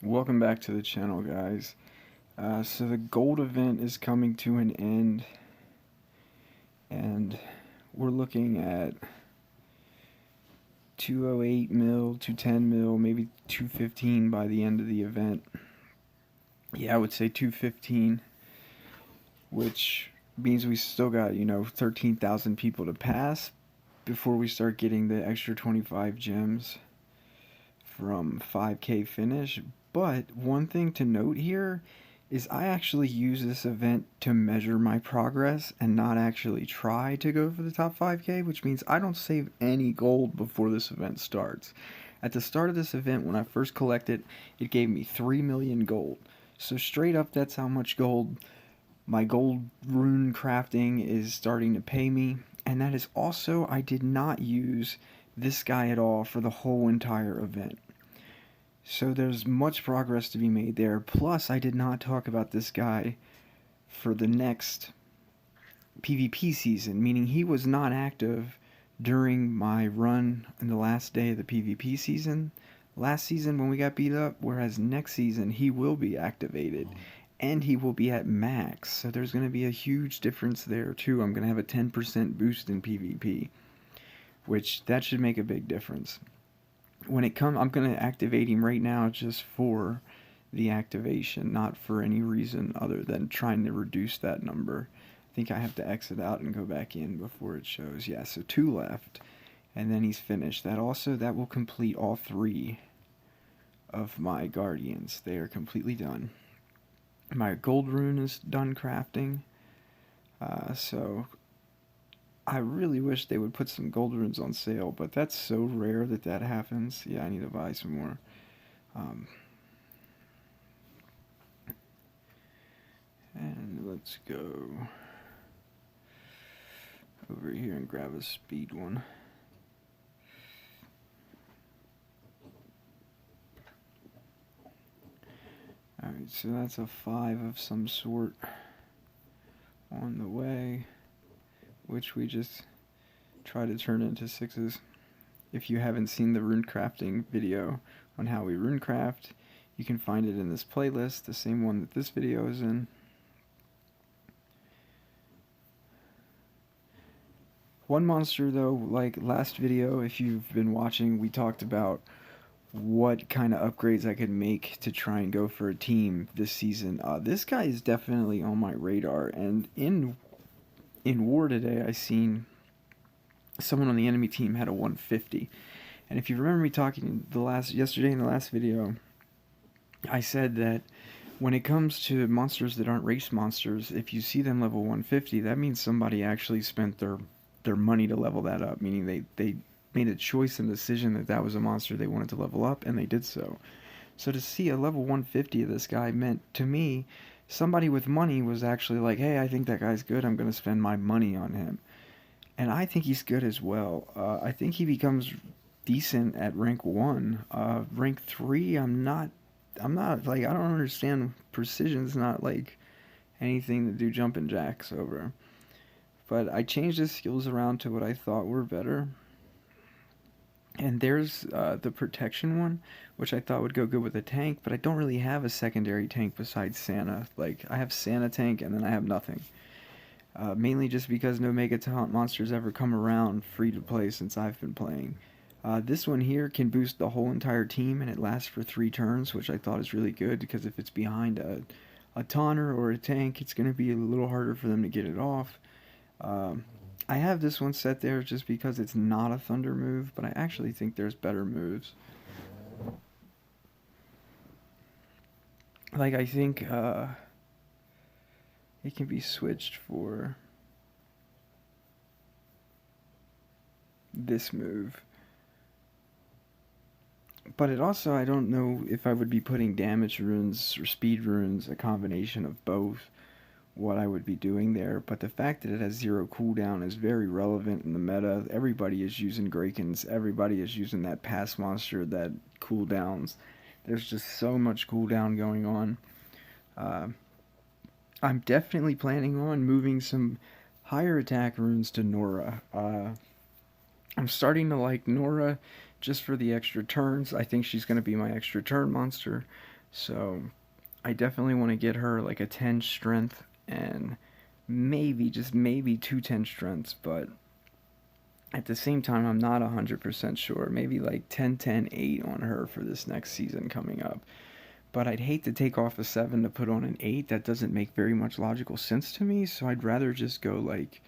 Welcome back to the channel, guys. So the gold event is coming to an end, and we're looking at 208 mil, 210 mil, maybe 215 by the end of the event. Yeah, I would say 215, which means we still got, 13,000 people to pass before we start getting the extra 25 gems from 5K finish. But one thing to note here is I actually use this event to measure my progress and not actually try to go for the top 5K, which means I don't save any gold before this event starts. At the start of this event, when I first collected, it gave me 3 million gold. So straight up, that's how much gold my gold rune crafting is starting to pay me. And that is also, I did not use this guy at all for the whole entire event. So there's much progress to be made there. Plus, I did not talk about this guy for the next PvP season, meaning he was not active during my run in the last day of the PvP season. Last season when we got beat up, whereas next season he will be activated. And he will be at max. So there's going to be a huge difference there too. I'm going to have a 10% boost in PvP, which that should make a big difference. When it comes, I'm going to activate him right now just for the activation, not for any reason other than trying to reduce that number. I think I have to exit out and go back in before it shows. Yeah, so 2 left, and then he's finished. That will complete all 3 of my guardians. They are completely done. My gold rune is done crafting, so I really wish they would put some gold runes on sale, but that's so rare that happens. Yeah, I need to buy some more. And let's go over here and grab a speed one. Alright, so that's a 5 of some sort on the way, which we just try to turn into 6s. If you haven't seen the rune crafting video on how we rune craft, you can find it in this playlist, the same one that this video is in. One monster though, like last video, if you've been watching, we talked about what kind of upgrades I could make to try and go for a team this season. This guy is definitely on my radar, and in war today I seen someone on the enemy team had a 150. And if you remember me talking yesterday in the last video, I said that when it comes to monsters that aren't race monsters, if you see them level 150, that means somebody actually spent their money to level that up, meaning they made a choice and decision that was a monster they wanted to level up, and they did so. So to see a level 150 of this guy meant, to me, somebody with money was actually like, hey, I think that guy's good, I'm going to spend my money on him. And I think he's good as well. I think he becomes decent at rank 1. Rank 3, I'm not, like, I don't understand. Precision's not, like, anything to do jumping jacks over. But I changed his skills around to what I thought were better. And there's the protection one, which I thought would go good with a tank, but I don't really have a secondary tank besides Santa. Like, I have Santa tank, and then I have nothing. Mainly just because no Mega Talent monsters ever come around free to play since I've been playing. This one here can boost the whole entire team, and it lasts for 3 turns, which I thought is really good, because if it's behind a taunter or a tank, it's going to be a little harder for them to get it off. I have this one set there just because it's not a thunder move, but I actually think there's better moves. Like, I think it can be switched for this move. But it also, I don't know if I would be putting damage runes or speed runes, a combination of both, what I would be doing there. But the fact that it has 0 cooldown is very relevant in the meta. Everybody is using Grakens, everybody is using that pass monster that cooldowns. There's just so much cooldown going on. I'm definitely planning on moving some higher attack runes to Nora. I'm starting to like Nora just for the extra turns. I think she's going to be my extra turn monster. So I definitely want to get her like a 10 strength and maybe, just maybe, 210 strengths, but at the same time, I'm not 100% sure. Maybe like 10, 10, 8 on her for this next season coming up. But I'd hate to take off a 7 to put on an 8. That doesn't make very much logical sense to me, so I'd rather just go like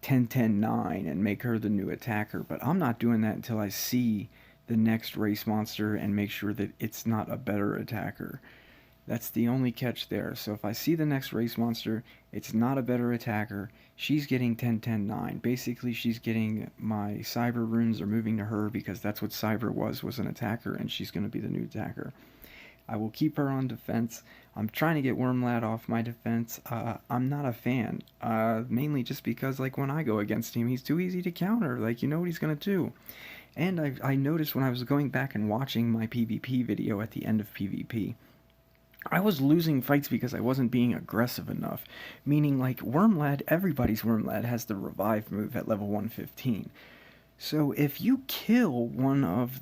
10, 10, 9 and make her the new attacker. But I'm not doing that until I see the next race monster and make sure that it's not a better attacker. That's the only catch there. So if I see the next race monster, it's not a better attacker, she's getting 10, 10, 9. Basically, she's getting my cyber runes are moving to her because that's what cyber was an attacker, and she's going to be the new attacker. I will keep her on defense. I'm trying to get Wormlad off my defense. I'm not a fan, mainly just because, like, when I go against him, he's too easy to counter. Like, you know what he's going to do. And I noticed when I was going back and watching my PvP video at the end of PvP, I was losing fights because I wasn't being aggressive enough. Meaning, like, Wormlad, everybody's Wormlad has the revive move at level 115. So if you kill one of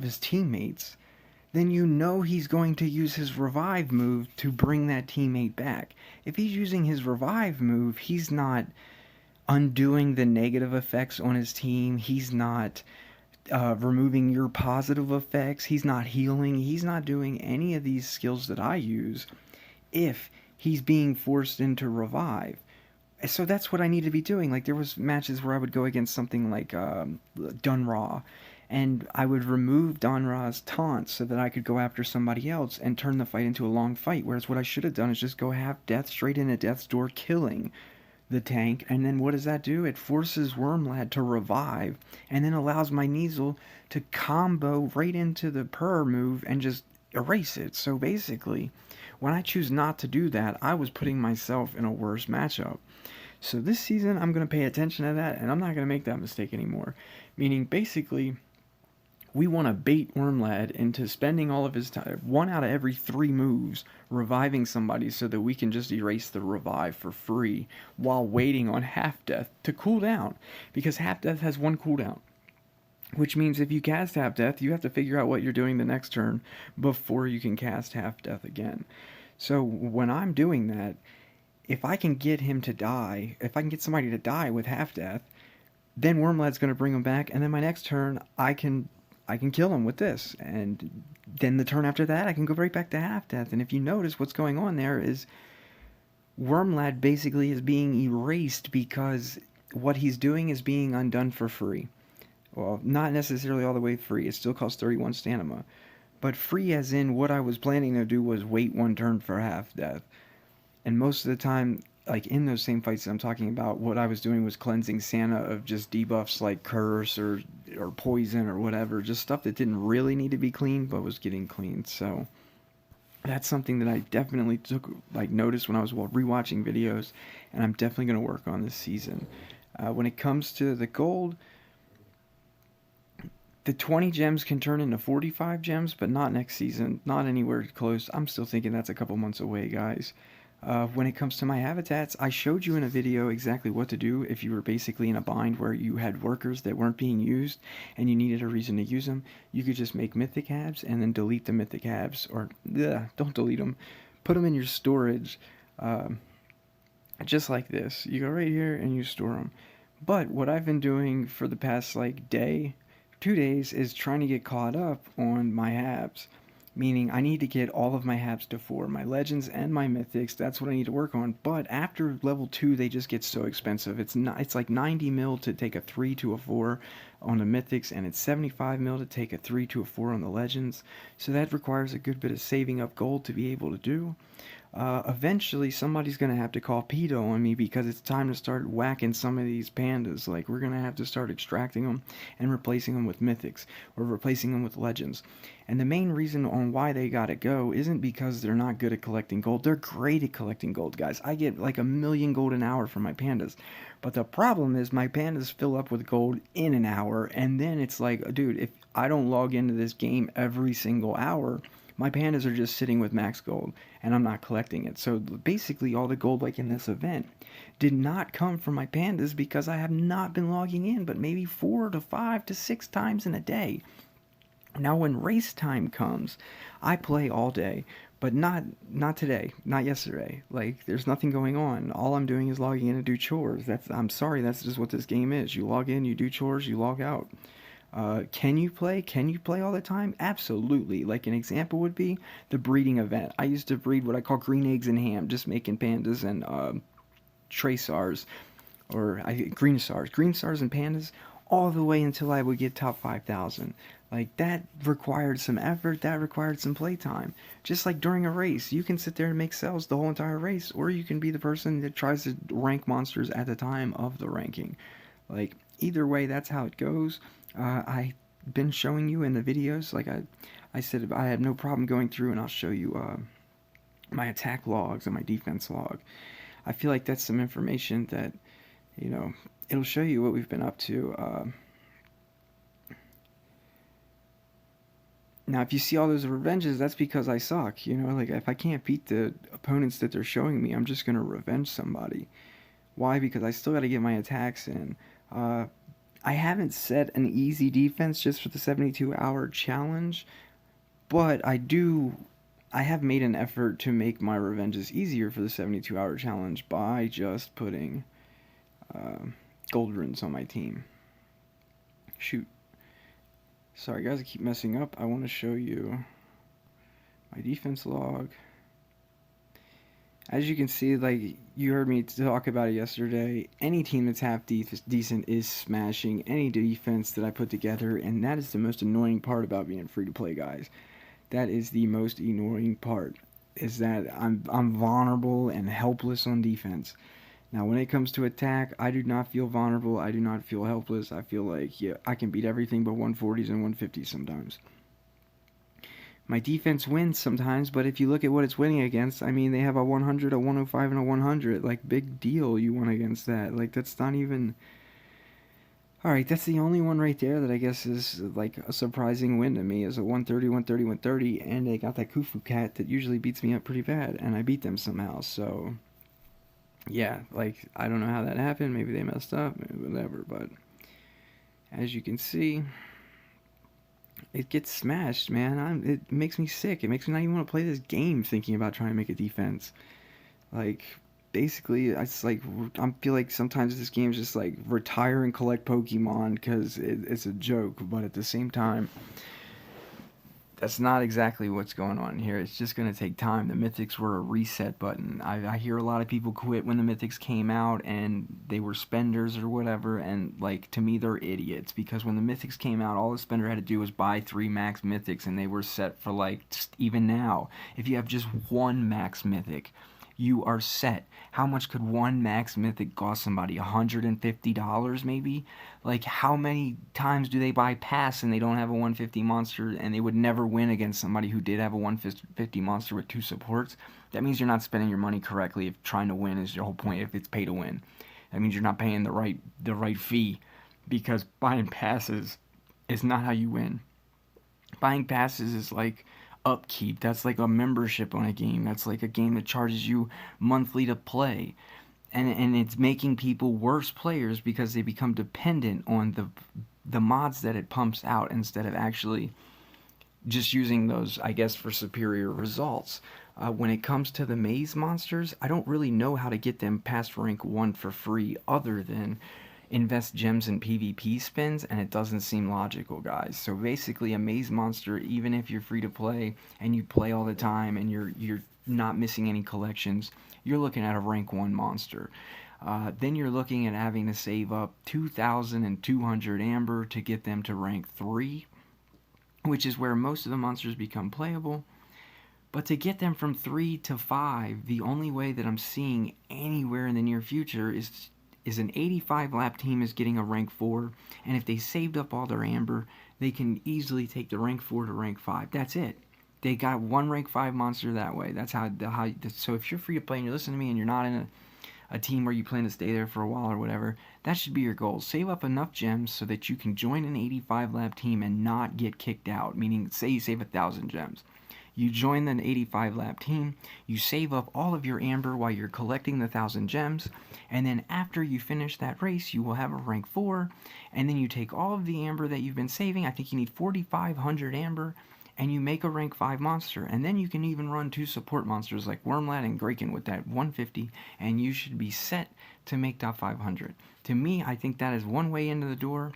his teammates, then you know he's going to use his revive move to bring that teammate back. If he's using his revive move, he's not undoing the negative effects on his team. He's not removing your positive effects. He's not healing. He's not doing any of these skills that I use if he's being forced into revive. So that's what I need to be doing. Like, there was matches where I would go against something like Dunraw, and I would remove Dunraw's taunt so that I could go after somebody else and turn the fight into a long fight. Whereas what I should have done is just go half death straight into death's door, killing the tank, and then what does that do? It forces Wormlad to revive, and then allows my Kneasel to combo right into the Purr move and just erase it. So basically, when I choose not to do that, I was putting myself in a worse matchup. So this season, I'm going to pay attention to that, and I'm not going to make that mistake anymore. Meaning, basically, we want to bait Wormlad into spending all of his time, 1 out of every 3 moves, reviving somebody so that we can just erase the revive for free while waiting on half death to cool down. Because half death has 1 cooldown. Which means if you cast half death, you have to figure out what you're doing the next turn before you can cast half death again. So when I'm doing that, if I can get him to die, if I can get somebody to die with half death, then Wormlad's going to bring him back, and then my next turn I can kill him with this, and then the turn after that I can go right back to half death. And if you notice, what's going on there is Wormlad basically is being erased because what he's doing is being undone for free. Well, not necessarily all the way free. It still costs 31 stamina, but free as in what I was planning to do was wait 1 turn for half death. And most of the time, like in those same fights that I'm talking about, what I was doing was cleansing Santa of just debuffs like curse or poison or whatever, just stuff that didn't really need to be cleaned but was getting cleaned. So that's something that I definitely took notice when I was rewatching videos, and I'm definitely going to work on this season. When it comes to the gold, the 20 gems can turn into 45 gems, but not next season, not anywhere close. I'm still thinking that's a couple months away, guys. When it comes to my habitats, I showed you in a video exactly what to do if you were basically in a bind where you had workers that weren't being used and you needed a reason to use them. You could just make mythic habs and then delete the mythic habs, or don't delete them. Put them in your storage, just like this. You go right here and you store them. But what I've been doing for the past 2 days is trying to get caught up on my habs. Meaning I need to get all of my habs to 4, my legends and my mythics. That's what I need to work on. But after level 2, they just get so expensive. It's like 90 mil to take a 3 to a 4 on the mythics, and it's 75 mil to take a 3 to a 4 on the legends. So that requires a good bit of saving up gold to be able to do. Eventually somebody's going to have to call Pedo on me because it's time to start whacking some of these pandas. Like, we're going to have to start extracting them and replacing them with mythics or replacing them with legends. And the main reason on why they gotta go isn't because they're not good at collecting gold. They're great at collecting gold, guys. I get like 1,000,000 gold an hour from my pandas. But the problem is my pandas fill up with gold in an hour, and then it's like, dude, if I don't log into this game every single hour, my pandas are just sitting with max gold, and I'm not collecting it. So basically all the gold like in this event did not come from my pandas because I have not been logging in but maybe 4 to 5 to 6 times in a day. Now, when race time comes, I play all day, but not today, not yesterday. Like, there's nothing going on. All I'm doing is logging in to do chores. I'm sorry, that's just what this game is. You log in, you do chores, you log out. Can you play? Can you play all the time? Absolutely. Like an example would be the breeding event. I used to breed what I call green eggs and ham, just making pandas and tracers, or green stars and pandas, all the way until I would get top 5,000. Like that required some effort, that required some playtime. Just like during a race, you can sit there and make cells the whole entire race, or you can be the person that tries to rank monsters at the time of the ranking. Like either way, that's how it goes. I've been showing you in the videos, like I said, I have no problem going through and I'll show you my attack logs and my defense log. I feel like that's some information that, you know, it'll show you what we've been up to. Now, if you see all those revenges, that's because I suck. You know, like if I can't beat the opponents that they're showing me, I'm just gonna revenge somebody. Why? Because I still got to get my attacks in. Uh, I haven't set an easy defense just for the 72-hour challenge, but I have made an effort to make my revenges easier for the 72-hour challenge by just putting uh, gold runes on my team. Shoot. Sorry guys, I keep messing up. I want to show you my defense log. As you can see, like you heard me talk about it yesterday, any team that's half decent is smashing any defense that I put together, and that is the most annoying part about being free to play, guys. That is the most annoying part, is that I'm vulnerable and helpless on defense. Now, when it comes to attack, I do not feel vulnerable. I do not feel helpless. I feel like, yeah, I can beat everything but 140s and 150s sometimes. My defense wins sometimes, but if you look at what it's winning against, I mean, they have a 100, a 105, and a 100. Like, big deal you won against that. Like, that's not even... Alright, that's the only one right there that I guess is, like, a surprising win to me, is a 130, 130, 130, and they got that Khufu cat that usually beats me up pretty bad, and I beat them somehow, so... Yeah, like, I don't know how that happened. Maybe they messed up, maybe whatever, but... As you can see... It gets smashed, man. It makes me sick. It makes me not even want to play this game thinking about trying to make a defense. Like, basically, it's like, I feel like sometimes this game is just like retire and collect Pokemon because it's a joke, but at the same time, that's not exactly what's going on here. It's just going to take time. The Mythics were a reset button. I hear a lot of people quit when the Mythics came out and they were spenders or whatever, and like to me they're idiots, because when the Mythics came out, all the spender had to do was buy 3 max Mythics and they were set for, like, even now, if you have just 1 max Mythic, you are set. How much could 1 max Mythic cost somebody? $150 maybe? Like, how many times do they buy pass and they don't have a 150 monster, and they would never win against somebody who did have a 150 monster with 2 supports? That means you're not spending your money correctly if trying to win is your whole point, if it's pay to win. That means you're not paying the right fee, because buying passes is not how you win. Buying passes is like upkeep. That's like a membership on a game. That's like a game that charges you monthly to play. And it's making people worse players because they become dependent on the mods that it pumps out instead of actually just using those, I guess, for superior results. When it comes to the maze monsters, I don't really know how to get them past rank 1 for free other than invest gems in PvP spins, and it doesn't seem logical, guys. So basically, a maze monster, even if you're free to play and you play all the time and you're not missing any collections, you're looking at a rank 1 monster. Then you're looking at having to save up 2,200 amber to get them to rank 3, which is where most of the monsters become playable. But to get them from 3 to 5, the only way that I'm seeing anywhere in the near future is an 85 lap team is getting a rank 4, and if they saved up all their amber, they can easily take the rank 4 to rank 5. That's it. They got 1 rank 5 monster that way. That's how so if you're free to play and you're listening to me and you're not in a team where you plan to stay there for a while or whatever, that should be your goal. Save up enough gems so that you can join an 85 lap team and not get kicked out. Meaning, say you save 1,000 gems. You join the 85 lap team, you save up all of your amber while you're collecting the 1,000 gems, and then after you finish that race, you will have a rank 4, and then you take all of the amber that you've been saving, I think you need 4,500 amber, and you make a rank 5 monster, and then you can even run 2 support monsters like Wormlad and Graken with that 150, and you should be set to make top 500. To me, I think that is one way into the door,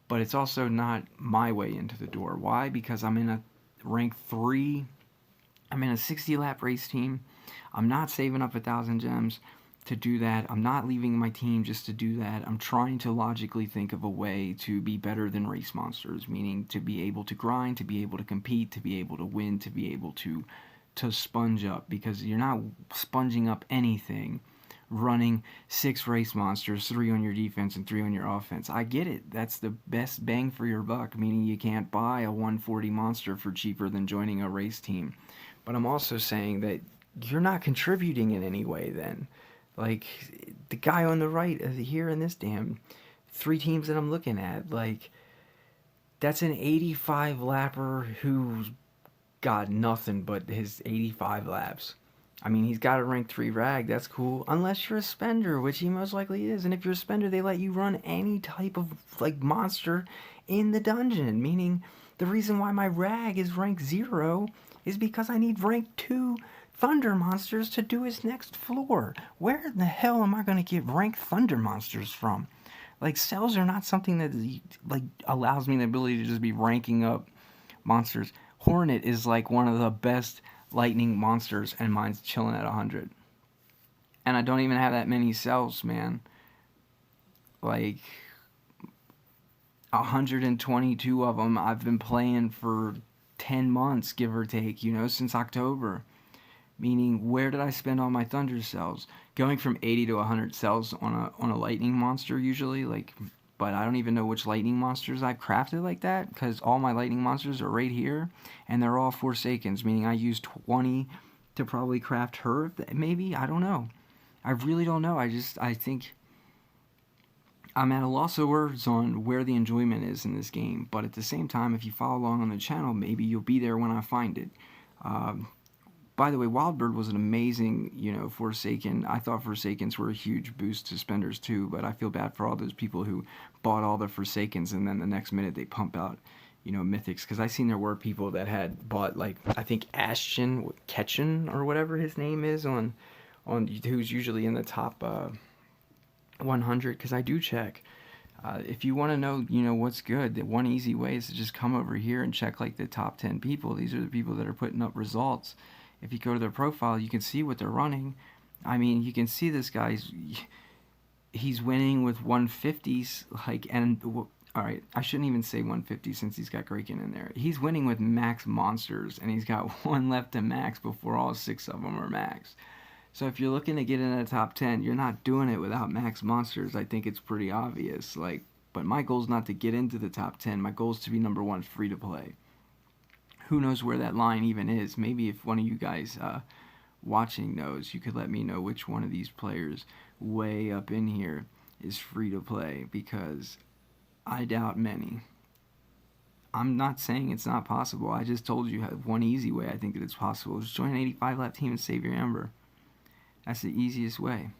but it's also not my way into the door. Why? Because I'm in a rank 3, I'm in a 60 lap race team, I'm not saving up 1,000 gems to do that. I'm not leaving my team just to do that. I'm trying to logically think of a way to be better than race monsters, meaning to be able to grind, to be able to compete, to be able to win, to be able to sponge up, because you're not sponging up anything running 6 race monsters, 3 on your defense and 3 on your offense. I get it. That's the best bang for your buck, meaning you can't buy a 140 monster for cheaper than joining a race team. But I'm also saying that you're not contributing in any way then. Like, the guy on the right here in this damn 3 teams that I'm looking at, like, that's an 85 lapper who's got nothing but his 85 laps. I mean, he's got a rank 3 rag, that's cool, unless you're a spender, which he most likely is. And if you're a spender, they let you run any type of, like, monster in the dungeon, meaning the reason why my rag is rank 0 is because I need rank 2 thunder monsters to do his next floor. Where in the hell am I going to get rank thunder monsters from? Like, cells are not something that, like, allows me the ability to just be ranking up monsters. Hornet is, like, one of the best lightning monsters, and mine's chilling at 100. And I don't even have that many cells, man. Like, 122 of them I've been playing for 10 months, give or take, you know, since October. Meaning, where did I spend all my thunder cells? Going from 80 to 100 cells on a lightning monster usually, like, but I don't even know which lightning monsters I've crafted like that, because all my lightning monsters are right here, and they're all Forsakens, meaning I use 20 to probably craft her, maybe? I don't know. I really don't know. I think I'm at a loss of words on where the enjoyment is in this game, but at the same time, if you follow along on the channel, maybe you'll be there when I find it. By the way, Wildbird was an amazing, you know, Forsaken. I thought Forsakens were a huge boost to spenders too, but I feel bad for all those people who bought all the Forsakens and then the next minute they pump out, you know, mythics. Because I seen there were people that had bought, like, I think Ashton Ketchen or whatever his name is on who's usually in the top 100. Because I do check. If you want to know, you know, what's good, the one easy way is to just come over here and check, like, the top 10 people. These are the people that are putting up results. If you go to their profile, you can see what they're running. I mean, you can see this guy's, he's winning with 150s, like, and, alright, I shouldn't even say 150 since he's got Graken in there. He's winning with max monsters, and he's got 1 left to max before all 6 of them are max. So if you're looking to get in the top 10, you're not doing it without max monsters. I think it's pretty obvious, like, but my goal is not to get into the top 10. My goal is to be number 1 free to play. Who knows where that line even is? Maybe if one of you guys watching knows, you could let me know which one of these players way up in here is free to play, because I doubt many. I'm not saying it's not possible. I just told you one easy way I think that it's possible. Just join an 85 lap team and save your ember. That's the easiest way.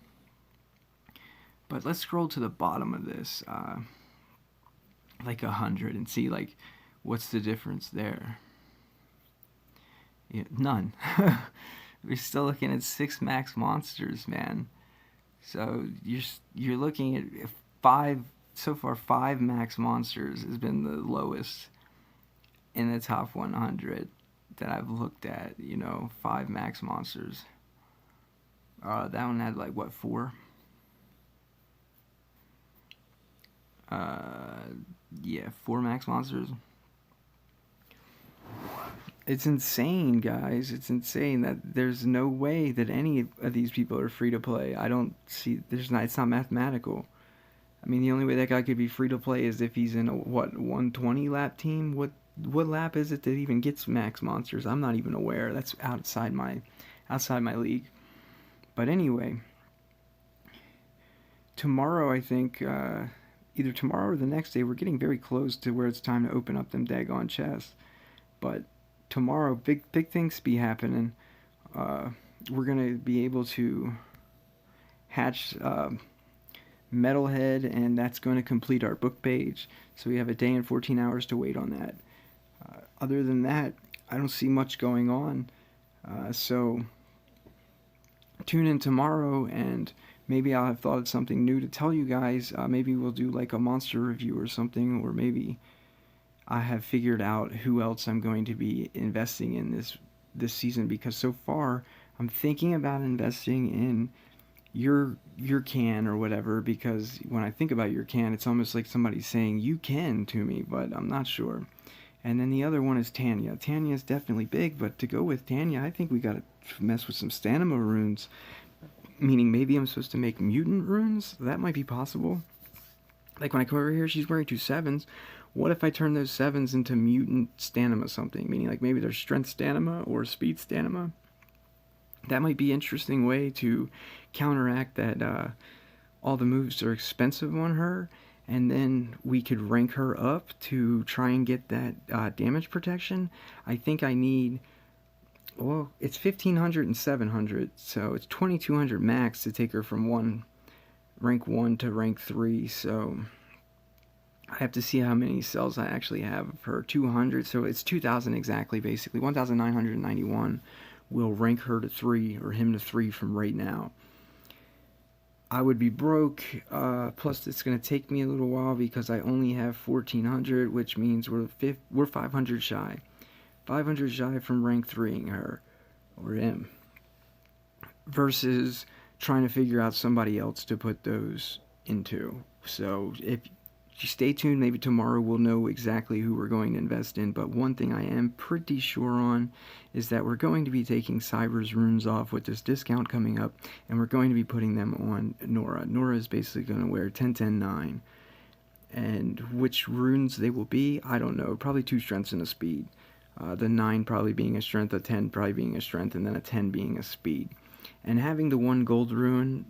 But let's scroll to the bottom of this, like 100, and see, like, what's the difference there. Yeah, none. We're still looking at 6 max monsters, man. So you're looking at 5 so far. 5 max monsters has been the lowest in the top 100 that I've looked at. You know, 5 max monsters. That one had, like, what, 4? Yeah, 4 max monsters. It's insane, guys. It's insane that there's no way that any of these people are free to play. I don't see, it's not mathematical. I mean, the only way that guy could be free to play is if he's in a, what, 120 lap team? What lap is it that even gets max monsters? I'm not even aware. That's outside my league. But anyway, tomorrow, I think, either tomorrow or the next day, we're getting very close to where it's time to open up them daggone chests. But tomorrow, big things be happening. We're gonna be able to hatch Metalhead, and that's going to complete our book page. So we have a day and 14 hours to wait on that. Other than that, I don't see much going on. So tune in tomorrow, and maybe I'll have thought of something new to tell you guys. Maybe we'll do like a monster review or something, or maybe I have figured out who else I'm going to be investing in this season, because so far I'm thinking about investing in your can or whatever, because when I think about your can, it's almost like somebody's saying you can to me, but I'm not sure. And then the other one is Tanya. Tanya is definitely big, but to go with Tanya, I think we gotta mess with some stamina runes. Meaning maybe I'm supposed to make mutant runes? That might be possible. Like when I come over here, she's wearing 2 7s. What if I turn those 7s into mutant stamina something? Meaning like maybe there's strength stamina or speed stamina. That might be an interesting way to counteract that all the moves are expensive on her, and then we could rank her up to try and get that damage protection. I think I need, well, it's 1500 and 700, so it's 2200 max to take her from rank 1 to rank 3, so I have to see how many cells I actually have of her. 200, so it's 2000 exactly, basically 1991 will rank her to 3 or him to 3 from right now. I would be broke, plus it's going to take me a little while because I only have 1400, which means we're 500 shy. 500 shy from rank 3ing her, or him, versus trying to figure out somebody else to put those into. So if you stay tuned, maybe tomorrow we'll know exactly who we're going to invest in. But one thing I am pretty sure on is that we're going to be taking Cyber's runes off with this discount coming up, and we're going to be putting them on Nora. Nora is basically going to wear 10, 10, 9. And which runes they will be, I don't know. Probably 2 strengths and a speed. The 9 probably being a strength, a 10 probably being a strength, and then a 10 being a speed. And having the 1 gold rune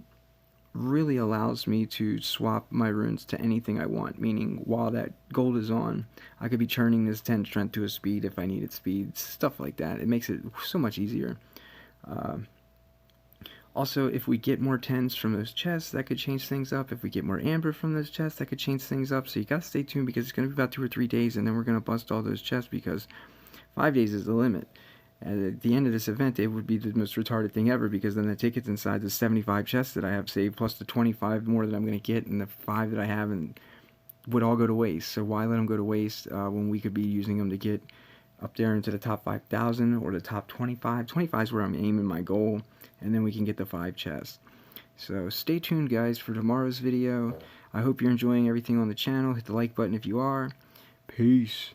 really allows me to swap my runes to anything I want, meaning while that gold is on, I could be turning this 10 strength to a speed if I needed speed, stuff like that. It makes it so much easier. Also, if we get more 10s from those chests, that could change things up. If we get more amber from those chests, that could change things up. So you gotta stay tuned, because it's gonna be about 2 or 3 days, and then we're gonna bust all those chests, because 5 days is the limit. And at the end of this event, it would be the most retarded thing ever, because then the tickets inside the 75 chests that I have saved, plus the 25 more that I'm going to get, and the 5 that I have, and would all go to waste. So why let them go to waste when we could be using them to get up there into the top 5,000 or the top 25? 25 is where I'm aiming my goal, and then we can get the 5 chests. So stay tuned, guys, for tomorrow's video. I hope you're enjoying everything on the channel. Hit the like button if you are. Peace.